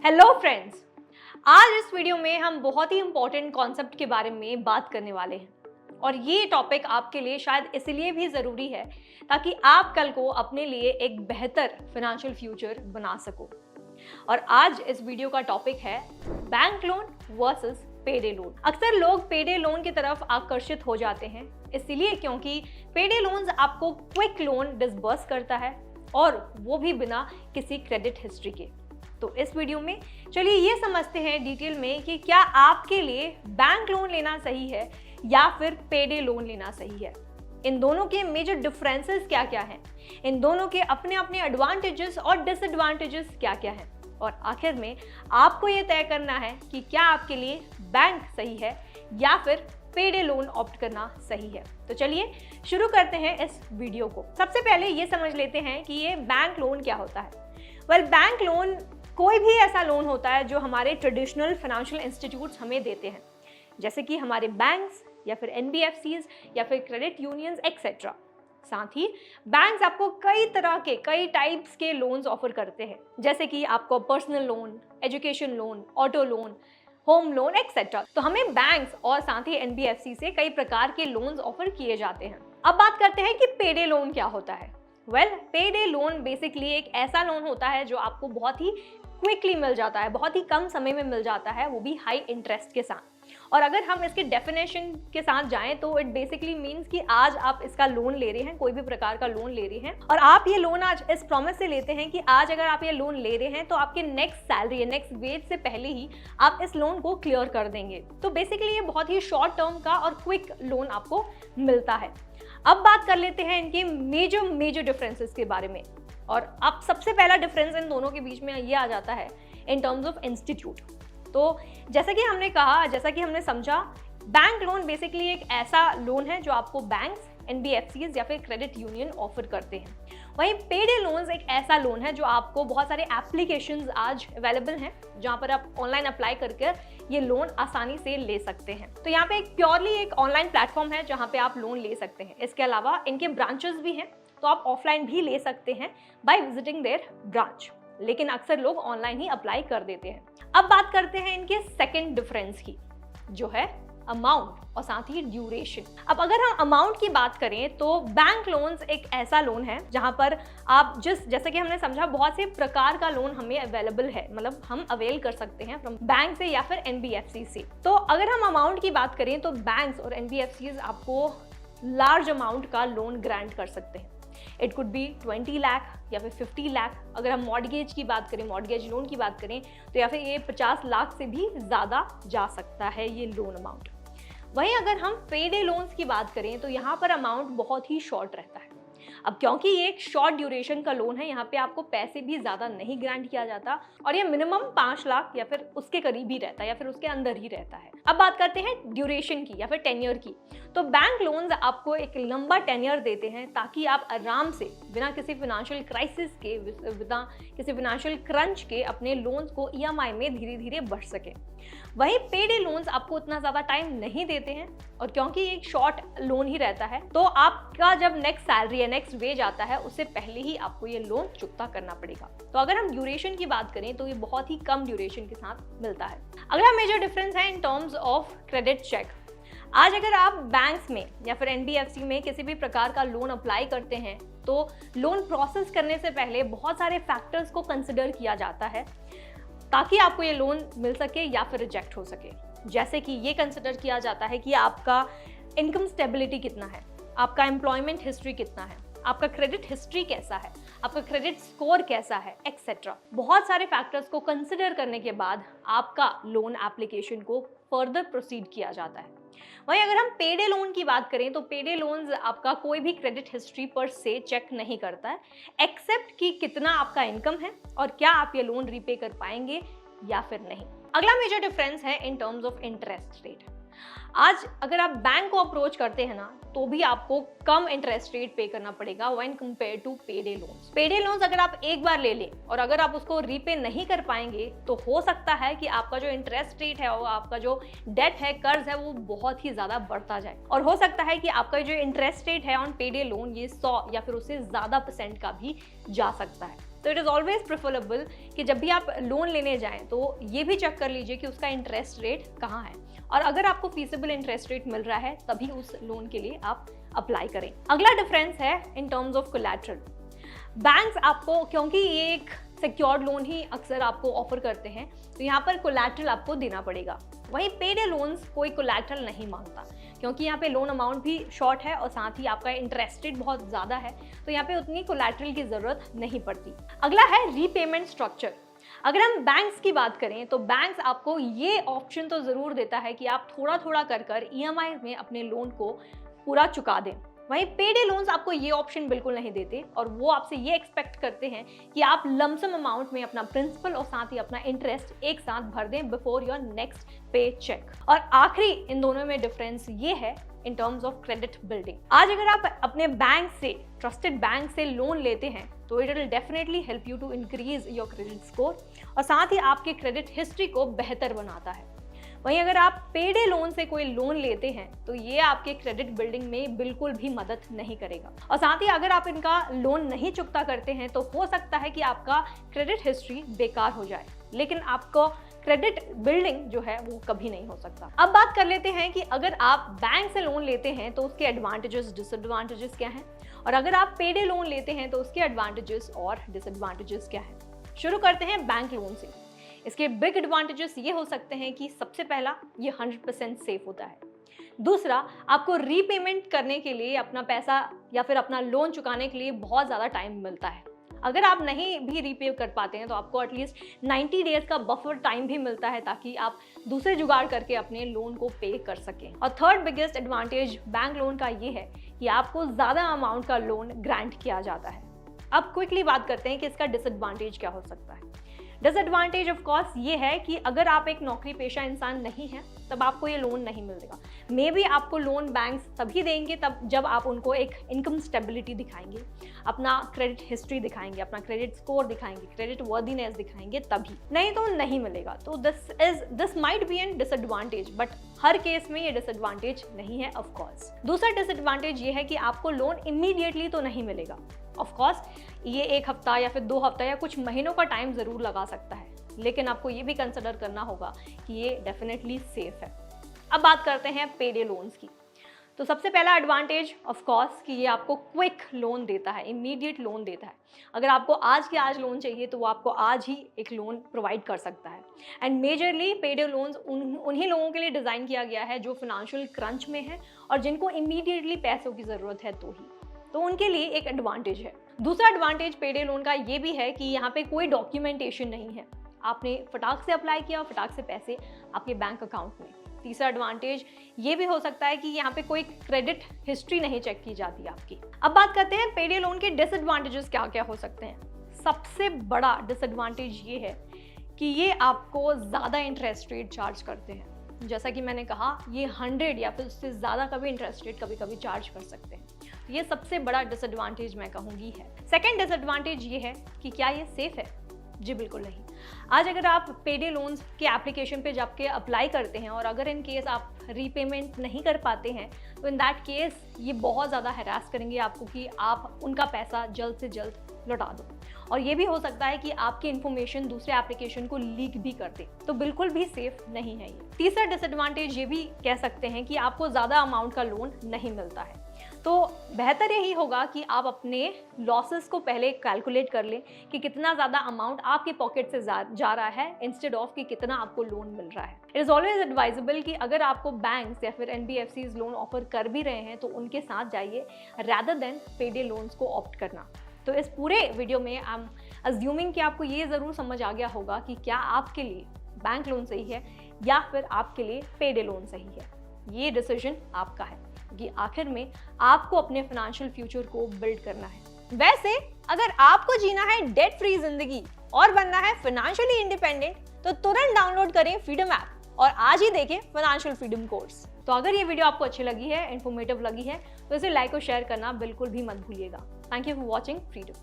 Hello friends, आज इस video में हम बहुत ही इंपॉर्टेंट कॉन्सेप्ट के बारे में बात करने वाले हैं और ये टॉपिक आपके लिए शायद इसलिए भी ज़रूरी है ताकि आप कल को अपने लिए एक बेहतर फाइनेंशियल फ्यूचर बना सको। और आज इस वीडियो का टॉपिक है बैंक लोन वर्सेस पेडे लोन। अक्सर लोग पेडे लोन की तरफ आकर्षित हो जाते हैं इसलिए क्योंकि पेडे लोन्स आपको क्विक लोन डिसबर्स करता है और वो भी बिना किसी क्रेडिट हिस्ट्री के। तो इस वीडियो में चलिए ये समझते हैं डिटेल में कि क्या आपके लिए बैंक लोन लेना सही है या फिर पेडे लोन लेना सही है। इन दोनों के मेजर डिफरेंसेस क्या क्या हैं, इन दोनों के अपने अपने एडवांटेजेस और डिसएडवांटेजेस क्या क्या हैं, और आखिर में आपको ये तय करना है कि क्या आपके लिए बैंक सही है या फिर पेडे लोन ऑप्ट करना सही है। तो चलिए शुरू करते हैं इस वीडियो को। सबसे पहले ये समझ लेते हैं कि ये बैंक लोन क्या होता है। बैंक लोन कोई भी ऐसा लोन होता है जो हमारे ट्रेडिशनल फाइनेंशियल इंस्टीट्यूट्स हमें देते हैं, जैसे कि हमारे बैंक्स या फिर एनबीएफसीज या फिर क्रेडिट यूनियंस एक्सेट्रा। साथ ही बैंक्स आपको कई टाइप्स के लोन्स ऑफर करते हैं, जैसे कि आपको personal loan, education loan, auto loan, home loan etcetera. तो हमें बैंक्स और साथ ही एनबीएफसी से कई प्रकार के लोन्स ऑफर किए जाते हैं। अब बात करते हैं कि पेडे लोन क्या होता है। पेडे लोन बेसिकली एक ऐसा लोन होता है जो आपको बहुत ही क्विकली मिल जाता है, बहुत ही कम समय में मिल जाता है, वो भी हाई इंटरेस्ट के साथ। और अगर हम इसके डेफिनेशन के साथ जाएं तो इट बेसिकली मीन्स कि आज आप इसका लोन ले रहे हैं, कोई भी प्रकार का लोन ले रहे हैं, और आप ये लोन आज इस प्रॉमिस से लेते हैं कि आज अगर आप ये लोन ले रहे हैं तो आपके नेक्स्ट सैलरी या नेक्स्ट वेज से पहले ही आप इस लोन को क्लियर कर देंगे। तो बेसिकली ये बहुत ही शॉर्ट टर्म का और क्विक लोन आपको मिलता है। अब बात कर लेते हैं इनके मेजर डिफरेंसेस के बारे में। और अब सबसे पहला डिफरेंस इन दोनों के बीच में ये आ जाता है इन टर्म्स ऑफ इंस्टीट्यूट। तो जैसा कि हमने समझा, बैंक लोन बेसिकली एक ऐसा लोन है जो आपको बैंक्स, एनबीएफसीज या फिर क्रेडिट यूनियन ऑफर करते हैं। वहीं पेडे लोन्स एक ऐसा लोन है जो आपको बहुत सारे एप्लीकेशंस आज अवेलेबल हैं जहां पर आप ऑनलाइन अप्लाई करके ये लोन आसानी से ले सकते हैं। तो यहाँ पे एक ऑनलाइन प्लेटफॉर्म है जहां पे आप लोन ले सकते हैं। इसके अलावा इनके ब्रांचेस भी हैं, तो आप ऑफलाइन भी ले सकते हैं बाय विजिटिंग देयर ब्रांच, लेकिन अक्सर लोग ऑनलाइन ही अप्लाई कर देते हैं। अब बात करते हैं इनके सेकंड डिफरेंस की, जो है अमाउंट और साथ ही ड्यूरेशन। अब अगर हम अमाउंट की बात करें तो बैंक लोन्स एक ऐसा लोन है जहां पर आप जैसे कि हमने समझा, बहुत से प्रकार का लोन हमें अवेलेबल है, मतलब हम अवेल कर सकते हैं फ्रॉम बैंक से या फिर एनबीएफसी से। तो अगर हम अमाउंट की बात करें तो बैंक्स और एनबीएफसीज आपको लार्ज अमाउंट का लोन ग्रांट कर सकते हैं। इट कुड बी 20 लाख या फिर 50 लाख। अगर हम मॉर्गेज की बात करें, मॉर्गेज लोन की बात करें, तो या फिर ये 50 लाख से भी ज़्यादा जा सकता है ये लोन अमाउंट। वहीं अगर हम पेडे लोन्स की बात करें तो यहाँ पर अमाउंट बहुत ही शॉर्ट रहता है। अब क्योंकि ये एक शॉर्ट ड्यूरेशन का लोन है, यहाँ पे आपको पैसे भी ज़्यादा नहीं ग्रांट किया जाता और ये मिनिमम 5 लाख या फिर उसके करीब ही रहता है या फिर उसके अंदर ही रहता है। अब बात करते हैं ड्यूरेशन की या फिर टेन्योर की। तो बैंक लोन्स आपको एक लंबा टेन्योर देते हैं ताकि आप आराम से बिना किसी फाइनेंशियल क्राइसिस के, बिना किसी फाइनेंशियल क्रंच के अपने लोन्स को ईएमआई में धीरे धीरे बढ़ सके। वहीं पेडे लोन्स आपको उतना ज़्यादा टाइम नहीं देते हैं और क्योंकि एक शॉर्ट लोन ही रहता है तो आपका जब नेक्स्ट सैलरी या नेक्स्ट वेज आता है उससे पहले ही आपको ये लोन चुकता करना पड़ेगा। तो अगर हम ड्यूरेशन की बात करें तो ये बहुत ही कम ड्यूरेशन के साथ मिलता है। अगला मेजर डिफरेंस है in terms of credit check. आज अगर आप बैंक्स में या फिर एनबीएफसी में किसी भी प्रकार का लोन अप्लाई करते हैं तो लोन प्रोसेस करने से पहले बहुत सारे फैक्टर्स को कंसिडर किया जाता है ताकि आपको ये लोन मिल सके या फिर रिजेक्ट हो सके। जैसे कि ये कंसिडर किया जाता है कि आपका इनकम स्टेबिलिटी कितना है, आपका एम्प्लॉयमेंट हिस्ट्री कितना है, आपका क्रेडिट हिस्ट्री कैसा है, आपका क्रेडिट स्कोर कैसा है एक्सेट्रा। बहुत सारे फैक्टर्स को कंसिडर करने के बाद आपका लोन एप्लीकेशन को फर्दर प्रोसीड किया जाता है। वहीं अगर हम पेडे लोन की बात करें तो पेडे लोन्स आपका कोई भी क्रेडिट हिस्ट्री पर से चेक नहीं करता है, एक्सेप्ट कि कितना आपका इनकम है और क्या आप ये लोन रीपे कर पाएंगे या फिर नहीं। अगला मेजर डिफरेंस है in terms of interest rate. आज अगर आप बैंक को अप्रोच करते हैं ना तो भी आपको कम इंटरेस्ट रेट पे करना पड़ेगा व्हेन कंपेयर टू पेडे लोन्स। पेडे लोन्स अगर आप एक बार ले लें और अगर आप उसको रीपे नहीं कर पाएंगे तो हो सकता है कि आपका जो इंटरेस्ट रेट है और आपका जो डेट है, कर्ज है, वो बहुत ही ज्यादा बढ़ता जाए और हो सकता है कि आपका जो इंटरेस्ट रेट है ऑन पेडे लोन ये 100 या फिर उससे ज्यादा % का भी जा सकता है। तो इट इज़ ऑलवेज प्रेफरेबल कि जब भी आप लोन लेने जाएं तो ये भी चेक कर लीजिए कि उसका इंटरेस्ट रेट कहाँ है, और अगर आपको फीसिबल इंटरेस्ट रेट मिल रहा है तभी उस लोन के लिए आप अप्लाई करें। अगला डिफरेंस है in terms of collateral. Banks आपको, क्योंकि ये एक सिक्योर्ड लोन ही अक्सर आपको ऑफर करते हैं, तो यहाँ पर कोलैटरल आपको देना पड़ेगा। वहीं पेडे लोन्स कोई कोलैटरल नहीं मांगता, क्योंकि यहाँ पे लोन अमाउंट भी शॉर्ट है और साथ ही आपका इंटरेस्ट रेट बहुत ज़्यादा है, तो यहाँ पे उतनी कोलैटरल की ज़रूरत नहीं पड़ती। अगला है रीपेमेंट स्ट्रक्चर। अगर हम बैंक्स की बात करें तो बैंक्स आपको ये ऑप्शन तो ज़रूर देता है कि आप थोड़ा थोड़ा कर EMI में अपने लोन को पूरा चुका दें। वहीं पेडे लोन्स आपको ये ऑप्शन बिल्कुल नहीं देते, और वो आपसे ये एक्सपेक्ट करते हैं कि आप लमसम अमाउंट में अपना प्रिंसिपल और साथ ही अपना इंटरेस्ट एक साथ भर दें बिफोर योर नेक्स्ट पे चेक। और आखिरी इन दोनों में डिफरेंस ये है in terms of credit building. आज अगर आप अपने बैंक से, ट्रस्टेड बैंक से लोन लेते हैं तो it will definitely help you to increase your credit score, और साथ ही आपके क्रेडिट हिस्ट्री को बेहतर बनाता है। वहीं अगर आप पेडे लोन से कोई लोन लेते हैं तो ये आपके क्रेडिट बिल्डिंग में बिल्कुल भी मदद नहीं करेगा, और साथ ही अगर आप इनका लोन नहीं चुकता करते हैं तो हो सकता है कि आपका क्रेडिट हिस्ट्री बेकार हो जाए, लेकिन आपको क्रेडिट बिल्डिंग जो है वो कभी नहीं हो सकता। अब बात कर लेते हैं कि अगर आप बैंक से लोन लेते हैं तो उसके एडवांटेजेस, डिसएडवांटेजेस क्या हैं, और अगर आप पेडे लोन लेते हैं तो उसके एडवांटेजेस और डिसएडवांटेजेस क्या हैं। शुरू करते हैं बैंक लोन से। इसके बिग एडवांटेजेस ये हो सकते हैं कि सबसे पहला, ये 100% सेफ होता है। दूसरा, आपको रीपेमेंट करने के लिए अपना पैसा या फिर अपना लोन चुकाने के लिए बहुत ज़्यादा टाइम मिलता है। अगर आप नहीं भी रीपे कर पाते हैं तो आपको एटलीस्ट 90 डेज का बफर टाइम भी मिलता है, ताकि आप दूसरे जुगाड़ करके अपने लोन को पे कर सकें। और third biggest advantage bank loan का ये है कि आपको ज़्यादा अमाउंट का लोन ग्रांट किया जाता है। अब क्विकली बात करते हैं कि इसका डिसएडवांटेज क्या हो सकता है। डिसएडवांटेज ऑफ कोर्स ये है कि अगर आप एक नौकरी पेशा इंसान नहीं हैं तब आपको ये लोन नहीं मिलेगा। मे बी आपको लोन बैंक्स तभी देंगे तब जब आप उनको एक इनकम स्टेबिलिटी दिखाएंगे, अपना क्रेडिट हिस्ट्री दिखाएंगे, अपना क्रेडिट स्कोर दिखाएंगे, क्रेडिट वर्दीनेस दिखाएंगे, तभी, नहीं तो नहीं मिलेगा। तो this might be an disadvantage, but हर केस में ये डिसएडवांटेज नहीं है ऑफ कोर्स। दूसरा डिसएडवांटेज ये है कि आपको लोन इमीडिएटली तो नहीं मिलेगा। ऑफ कोर्स ये 1 हफ्ता या फिर 2 हफ्ता या कुछ महीनों का टाइम ज़रूर लगा सकता है, लेकिन आपको ये भी कंसिडर करना होगा कि ये डेफिनेटली सेफ है। अब बात करते हैं पेडे लोन्स की। तो सबसे पहला एडवांटेज ऑफ कोर्स कि ये आपको क्विक लोन देता है, इमीडिएट लोन देता है। अगर आपको आज के आज लोन चाहिए तो वो आपको आज ही एक लोन प्रोवाइड कर सकता है। एंड मेजरली पेडे लोन्स उन्हीं लोगों के लिए डिज़ाइन किया गया है जो फिनेंशियल क्रंच में है और जिनको इमीडिएटली पैसों की ज़रूरत है, तो उनके लिए एक एडवांटेज है। दूसरा एडवांटेज पेडे लोन का ये भी है कि यहाँ पे कोई डॉक्यूमेंटेशन नहीं है, आपने फटाक से अप्लाई किया और फटाक से पैसे आपके बैंक अकाउंट में। तीसरा एडवांटेज ये भी हो सकता है कि यहाँ पे कोई क्रेडिट हिस्ट्री नहीं चेक की जाती आपकी। अब बात करते हैं पेडे लोन के डिसएडवांटेजेस क्या क्या हो सकते हैं। सबसे बड़ा डिसएडवांटेज ये है कि ये आपको ज़्यादा इंटरेस्ट रेट चार्ज करते हैं। जैसा कि मैंने कहा, ये 100 या फिर उससे ज़्यादा का भी इंटरेस्ट रेट कभी कभी चार्ज कर सकते हैं। तो ये सबसे बड़ा डिसएडवांटेज मैं कहूँगी है। सेकेंड डिसएडवांटेज ये है कि क्या ये सेफ है? जी बिल्कुल नहीं। आज अगर आप पेडे लोन्स के एप्लीकेशन पे जाके अप्लाई करते हैं और अगर इन केस आप रीपेमेंट नहीं कर पाते हैं तो इन दैट केस ये बहुत ज़्यादा हैरास करेंगे आपको कि आप उनका पैसा जल्द से जल्द लौटा दो, और ये भी हो सकता है कि आपकी इन्फॉर्मेशन दूसरे एप्लीकेशन को लीक भी कर दे। तो बिल्कुल भी सेफ नहीं है ये। तीसरा डिसएडवांटेज ये भी कह सकते हैं कि आपको ज़्यादा अमाउंट का लोन नहीं मिलता है। तो बेहतर यही होगा कि आप अपने लॉसेस को पहले कैलकुलेट कर लें कि कितना ज़्यादा अमाउंट आपके पॉकेट से जा रहा है इंस्टेड ऑफ कि कितना आपको लोन मिल रहा है। इट इज़ ऑलवेज एडवाइजेबल कि अगर आपको बैंक्स या फिर NBFCs लोन ऑफर कर भी रहे हैं तो उनके साथ जाइए रैदर देन पेडे लोन्स को ऑप्ट करना। तो इस पूरे वीडियो में आई एम अज्यूमिंग कि आपको ये ज़रूर समझ आ गया होगा कि क्या आपके लिए बैंक लोन सही है या फिर आपके लिए पेडे लोन सही है। ये डिसीजन आपका है कि आखिर में आपको अपने फाइनेंशियल फ्यूचर को बिल्ड करना है। वैसे अगर आपको जीना है डेट फ्री जिंदगी और बनना है फाइनेंशियली इंडिपेंडेंट तो तुरंत डाउनलोड करें फ्रीडम ऐप और आज ही देखें फाइनेंशियल फ्रीडम कोर्स। तो अगर ये वीडियो आपको अच्छी लगी है, इन्फॉर्मेटिव लगी है, तो इसे लाइक और शेयर करना बिल्कुल भी मत भूलिएगा। Thank you for watching freedom.